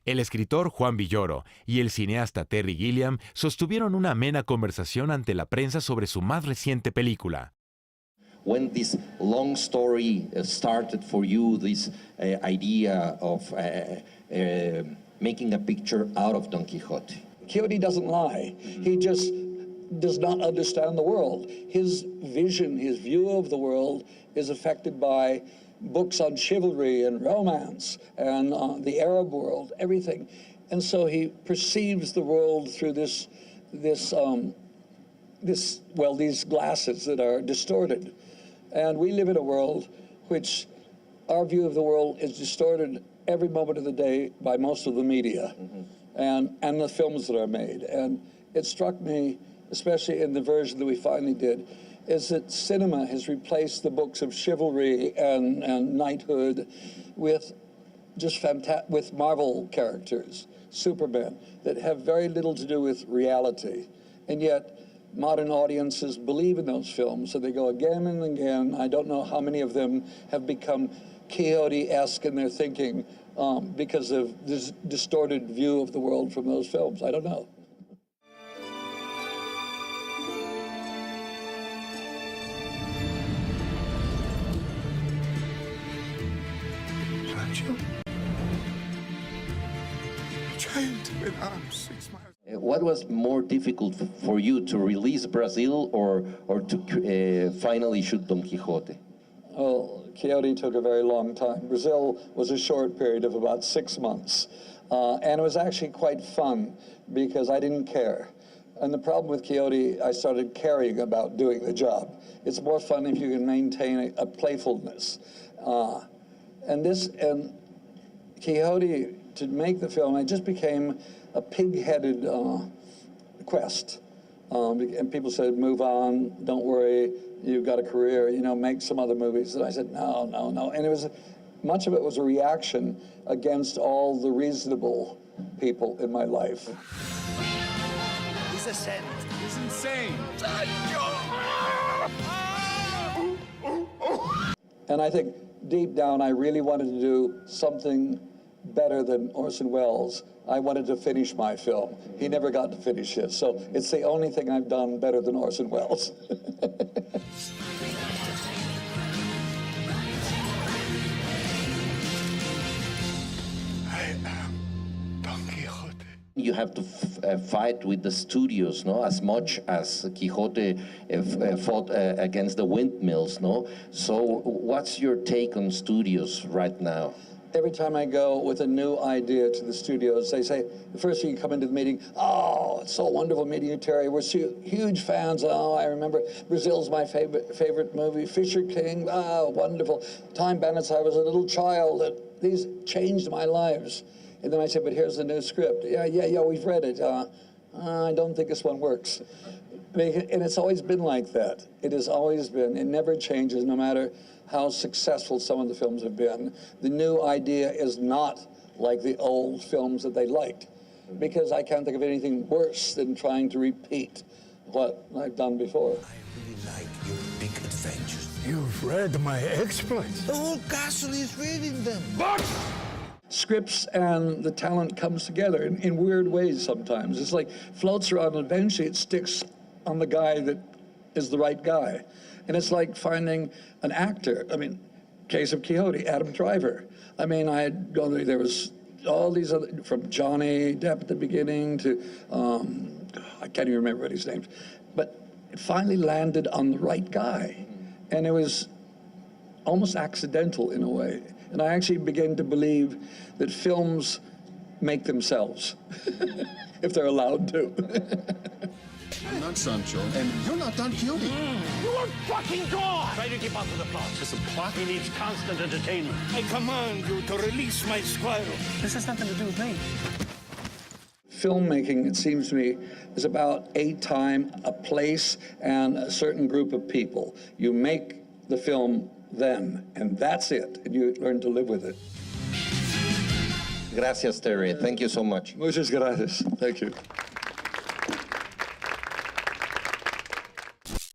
El escritor Juan Villoro y el cineasta Terry Gilliam sostuvieron una amena conversación ante la prensa sobre su más reciente película. When this long story started for you, this idea of making a picture out of Don Quixote? Quixote doesn't lie. He just does not understand the world. His vision, his view of the world is affected by books on chivalry and romance and the Arab world, everything. And so he perceives the world through these glasses that are distorted. And we live in a world which our view of the world is distorted every moment of the day by most of the media and the films that are made. And it struck me, especially in the version that we finally did, is that cinema has replaced the books of chivalry and knighthood with just with Marvel characters, Superman, that have very little to do with reality. And yet, modern audiences believe in those films, so they go again and again. I don't know how many of them have become Quixote-esque in their thinking because of this distorted view of the world from those films. I don't know. What was more difficult for you, to release Brazil or to finally shoot Don Quixote? Well, Quixote took a very long time. Brazil was a short period of about 6 months. And it was actually quite fun because I didn't care. And the problem with Quixote, I started caring about doing the job. It's more fun if you can maintain a playfulness. And Quixote, to make the film, it just became a pig-headed quest. And people said, move on, don't worry, you've got a career, you know, make some other movies. And I said, no, no, no. And it was, much of it was a reaction against all the reasonable people in my life. He's a saint. He's insane. And I think deep down, I really wanted to do something better than Orson Welles. I wanted to finish my film. He never got to finish his, so it's the only thing I've done better than Orson Welles. I am Don Quixote. You have to fight with the studios, no? As much as Quixote fought against the windmills, no? So what's your take on studios right now? Every time I go with a new idea to the studios, they say, the first thing you come into the meeting, oh, it's so wonderful meeting you, Terry. We're huge fans. Oh, I remember Brazil's my favorite movie. Fisher King, oh, wonderful. Time Bandits, I was a little child. These changed my lives. And then I say, but here's the new script. Yeah, we've read it. I don't think this one works. And it's always been like that. It has always been. It never changes, no matter how successful some of the films have been. The new idea is not like the old films that they liked, because I can't think of anything worse than trying to repeat what I've done before. I really like your big adventures. You've read my exploits. The whole castle is reading them. Scripts and the talent comes together in weird ways sometimes. It's like floats around and eventually it sticks on the guy that is the right guy. And it's like finding an actor. I mean, case of Quixote, Adam Driver. I mean, I had gone there was all these other, from Johnny Depp at the beginning to, I can't even remember what his name, but it finally landed on the right guy. And it was almost accidental in a way. And I actually began to believe that films make themselves, if they're allowed to. I'm not Sancho, and you're not Don Quixote. You are fucking gone! Try to keep up with the plot. Just a plot? He needs constant entertainment. I command you to release my squirrel. This has nothing to do with me. Filmmaking, it seems to me, is about a time, a place, and a certain group of people. You make the film then, and that's it, and you learn to live with it. Gracias, Terry. Thank you so much. Muchas gracias. Thank you.